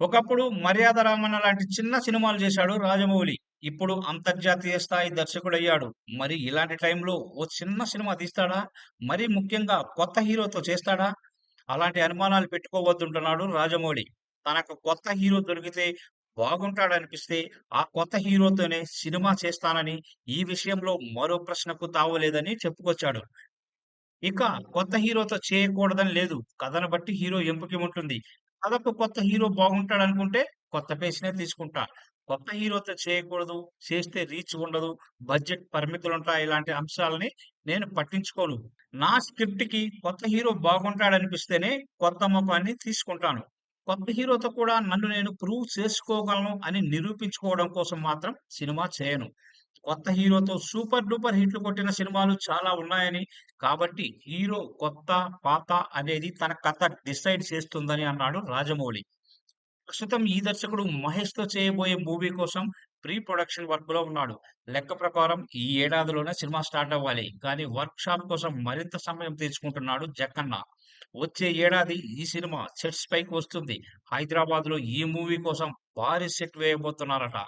ఒకప్పుడు 'మర్యాద రామన్న' లాంటి చిన్న సినిమాలు చేశాడు రాజమౌళి. ఇప్పుడు అంతర్జాతీయ స్థాయి దర్శకుడయ్యాడు. మరి ఇలాంటి టైంలో ఓ చిన్న సినిమా తీస్తాడా? మరీ ముఖ్యంగా కొత్త హీరోతో చేస్తాడా? అలాంటి అనుమానాలు పెట్టుకోవద్దంటున్నాడు రాజమౌళి. తనకు కొత్త హీరో దొరికితే బాగుంటాడనిపిస్తే ఆ కొత్త హీరోతోనే సినిమా చేస్తానని, ఈ విషయంలో మరో ప్రశ్నకు తావులేదని చెప్పుకొచ్చాడు. ఇక కొత్త హీరోతో చేయకూడదని లేదు. కథను బట్టి హీరో ఎంపిక ఉంటుంది. కథకు కొత్త హీరో బాగుంటాడనుకుంటే కొత్త ఫేస్‌నే తీసుకుంటా. కొత్త హీరోతో చేయకూడదు, చేస్తే రీచ్ ఉండదు, బడ్జెట్ పరిమితులుంటాయి ఇలాంటి అంశాలని నేను పట్టించుకోను. నా స్క్రిప్ట్‌కి కొత్త హీరో బాగుంటాడనిపిస్తేనే కొత్త మొఖాన్ని తీసుకుంటాను. కొత్త హీరోతో కూడా నన్ను నేను ప్రూవ్ చేసుకోగలను అని నిరూపించుకోవడం కోసం మాత్రం సినిమా చేయను. కొత్త హీరోతో సూపర్ డూపర్ హిట్లు కొట్టిన సినిమాలు చాలా ఉన్నాయని, కాబట్టి హీరో కొత్త, పాత అనేది తన కథ డిసైడ్ చేస్తుందని అన్నాడు రాజమౌళి. ప్రస్తుతం ఈ దర్శకుడు 'మహేష్‌తో' చేయబోయే మూవీ కోసం ప్రీ ప్రొడక్షన్ వర్క్‌లో ఉన్నాడు. లెక్క ప్రకారం ఈ ఏడాదిలోనే సినిమా స్టార్ట్ అవ్వాలి. కానీ వర్క్ షాప్ కోసం మరింత సమయం తీసుకుంటున్నాడు జక్కన్న. వచ్చే ఏడాది ఈ సినిమా సెట్స్ పైకి వస్తుంది. హైదరాబాద్‌లో ఈ మూవీ కోసం భారీ సెట్ వేయబోతున్నారట.